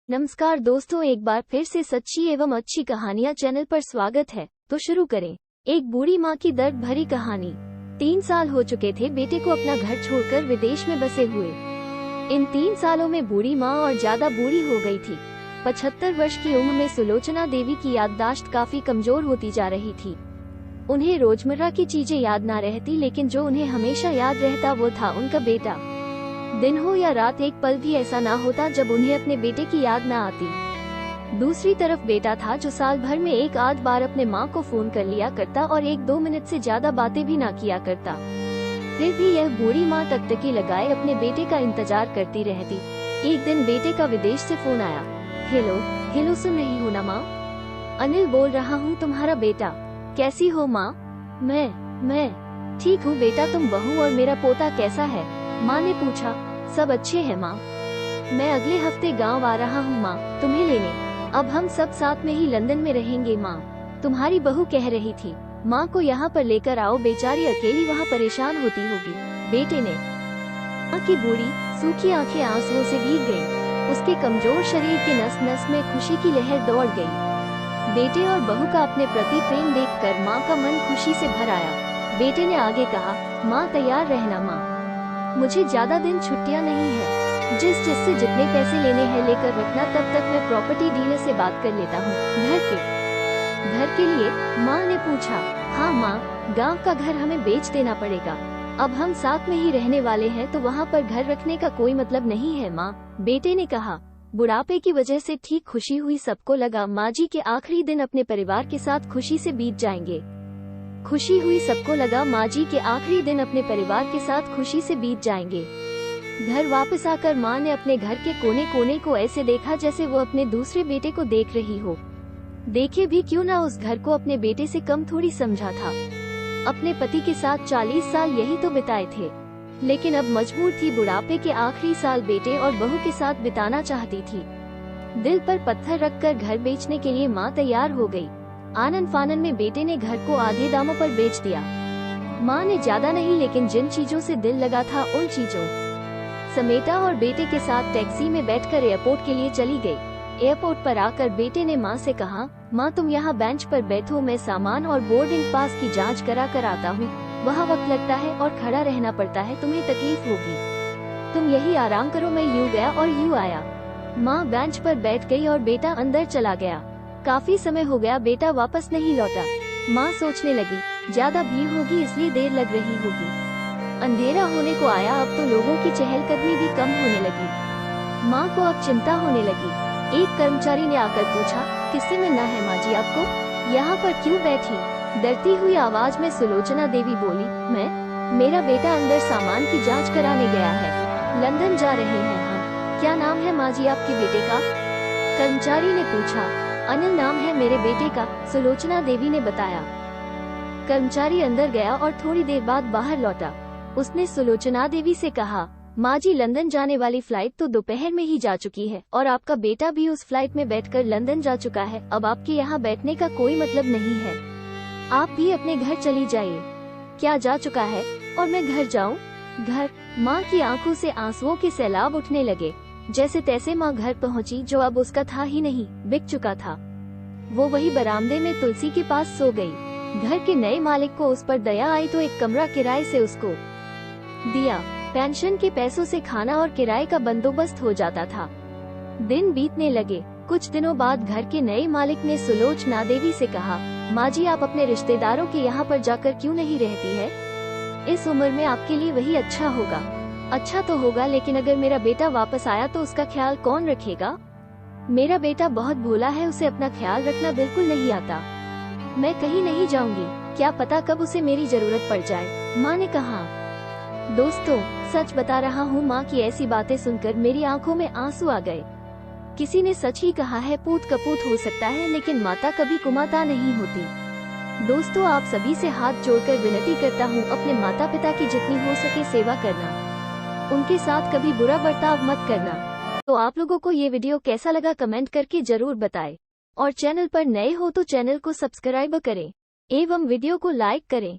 नमस्कार दोस्तों, एक बार फिर से सच्ची एवं अच्छी कहानियां चैनल पर स्वागत है। तो शुरू करें। एक बूढ़ी माँ की दर्द भरी कहानी। 3 साल हो चुके थे बेटे को अपना घर छोड़कर विदेश में बसे हुए। इन 3 सालों में बूढ़ी माँ और ज्यादा बूढ़ी हो गई थी। 75 वर्ष की उम्र में सुलोचना देवी की याददाश्त काफी कमजोर होती जा रही थी। उन्हें रोजमर्रा की चीजें याद ना रहती, लेकिन जो उन्हें हमेशा याद रहता वो था उनका बेटा। दिन हो या रात, एक पल भी ऐसा ना होता जब उन्हें अपने बेटे की याद ना आती। दूसरी तरफ बेटा था जो साल भर में एक आध बार अपने माँ को फोन कर लिया करता और 1-2 मिनट से ज्यादा बातें भी ना किया करता। फिर भी यह बूढ़ी माँ टकटकी लगाए अपने बेटे का इंतजार करती रहती। एक दिन बेटे का विदेश से फोन आया। हेलो हेलो, सुन रही हो ना माँ? अनिल बोल रहा हूँ, तुम्हारा बेटा। कैसी हो माँ? मैं ठीक हूँ बेटा, तुम बहू और मेरा पोता कैसा है? माँ ने पूछा। सब अच्छे हैं माँ। मैं अगले हफ्ते गांव आ रहा हूँ माँ, तुम्हें लेने। अब हम सब साथ में ही लंदन में रहेंगे माँ। तुम्हारी बहू कह रही थी माँ को यहाँ पर लेकर आओ, बेचारी अकेली वहाँ परेशान होती होगी। बेटे ने। माँ की बूढ़ी सूखी आंखें आंसुओं से भीग गईं। उसके कमजोर शरीर के नस नस में खुशी की लहर दौड़ गई। बेटे और बहू का अपने प्रति प्रेम देखकर माँ का मन खुशी से भर आया। बेटे ने आगे कहा, माँ तैयार रहना माँ, मुझे ज्यादा दिन छुट्टियां नहीं है। जिससे जितने पैसे लेने हैं लेकर रखना, तब तक मैं प्रॉपर्टी डीलर से बात कर लेता हूँ। घर के लिए? माँ ने पूछा। हाँ माँ, गांव का घर हमें बेच देना पड़ेगा। अब हम साथ में ही रहने वाले हैं तो वहाँ पर घर रखने का कोई मतलब नहीं है माँ, बेटे ने कहा। बुढ़ापे की वजह से ठीक खुशी हुई। सबको लगा माँ जी के आखिरी दिन अपने परिवार के साथ खुशी से बीत जाएंगे। सबको लगा माँ जी के आखिरी दिन अपने परिवार के साथ खुशी से बीत जाएंगे। घर वापस आकर माँ ने अपने घर के कोने कोने को ऐसे देखा जैसे वो अपने दूसरे बेटे को देख रही हो। देखे भी क्यों ना, उस घर को अपने बेटे से कम थोड़ी समझा था। अपने पति के साथ 40 साल यही तो बिताए थे, लेकिन अब मजबूर थी बुढ़ापे के आखिरी साल बेटे और बहू के साथ बिताना चाहती थी। दिल पर पत्थर रखकर घर बेचने के लिए माँ तैयार हो गई। आनन फानन में बेटे ने घर को आधे दामों पर बेच दिया। माँ ने ज्यादा नहीं, लेकिन जिन चीजों से दिल लगा था उन चीजों समेटा और बेटे के साथ टैक्सी में बैठकर एयरपोर्ट के लिए चली गई। एयरपोर्ट पर आकर बेटे ने माँ से कहा, माँ तुम यहाँ बेंच पर बैठो, मैं सामान और बोर्डिंग पास की जांच करा कर आता हूँ। वहाँ वक्त लगता है और खड़ा रहना पड़ता है, तुम्हें तकलीफ होगी। तुम यही आराम करो। मैं यूँ गया और यूँ आया। माँ बेंच पर बैठ गई और बेटा अंदर चला गया। काफी समय हो गया, बेटा वापस नहीं लौटा। माँ सोचने लगी ज्यादा भीड़ होगी इसलिए देर लग रही होगी। अंधेरा होने को आया, अब तो लोगों की चहलकदमी भी कम होने लगी। माँ को अब चिंता होने लगी। एक कर्मचारी ने आकर पूछा, किससे मिलना है माँ जी आपको? यहाँ पर क्यों बैठी? डरती हुई आवाज में सुलोचना देवी बोली, मेरा बेटा अंदर सामान की जाँच कराने गया है। लंदन जा रहे हैं हम। क्या नाम है माँ जी आपके बेटे का? कर्मचारी ने पूछा। अनिल नाम है मेरे बेटे का, सुलोचना देवी ने बताया। कर्मचारी अंदर गया और थोड़ी देर बाद बाहर लौटा। उसने सुलोचना देवी से कहा, माँ जी लंदन जाने वाली फ्लाइट तो दोपहर में ही जा चुकी है और आपका बेटा भी उस फ्लाइट में बैठकर लंदन जा चुका है। अब आपके यहाँ बैठने का कोई मतलब नहीं है। आप भी अपने घर चली जाइए। क्या जा चुका है और मैं घर जाऊँ? घर? माँ की आंखों से आंसुओं के सैलाब उठने लगे। जैसे तैसे माँ घर पहुँची, जो अब उसका था ही नहीं, बिक चुका था। वो वही बरामदे में तुलसी के पास सो गई। घर के नए मालिक को उस पर दया आई तो एक कमरा किराए से उसको दिया। पेंशन के पैसों से खाना और किराए का बंदोबस्त हो जाता था। दिन बीतने लगे। कुछ दिनों बाद घर के नए मालिक ने सुलोचना देवी से कहा, माँ जी आप अपने रिश्तेदारों के यहाँ पर जाकर क्यों नहीं रहती है? इस उम्र में आपके लिए वही अच्छा होगा। अच्छा तो होगा, लेकिन अगर मेरा बेटा वापस आया तो उसका ख्याल कौन रखेगा? मेरा बेटा बहुत भोला है, उसे अपना ख्याल रखना बिल्कुल नहीं आता। मैं कहीं नहीं जाऊंगी, क्या पता कब उसे मेरी जरूरत पड़ जाए, माँ ने कहा। दोस्तों, सच बता रहा हूँ, माँ की ऐसी बातें सुनकर मेरी आंखों में आंसू आ गए। किसी ने सच ही कहा है, पूत कपूत हो सकता है लेकिन माता कभी कुमाता नहीं होती। दोस्तों, आप सभी से हाथ जोड़कर विनती करता हूँ, अपने माता पिता की जितनी हो सके सेवा करना। उनके साथ कभी बुरा बर्ताव मत करना। तो आप लोगों को ये वीडियो कैसा लगा कमेंट करके जरूर बताएं। और चैनल पर नए हो तो चैनल को सब्सक्राइब करें एवं वीडियो को लाइक करें।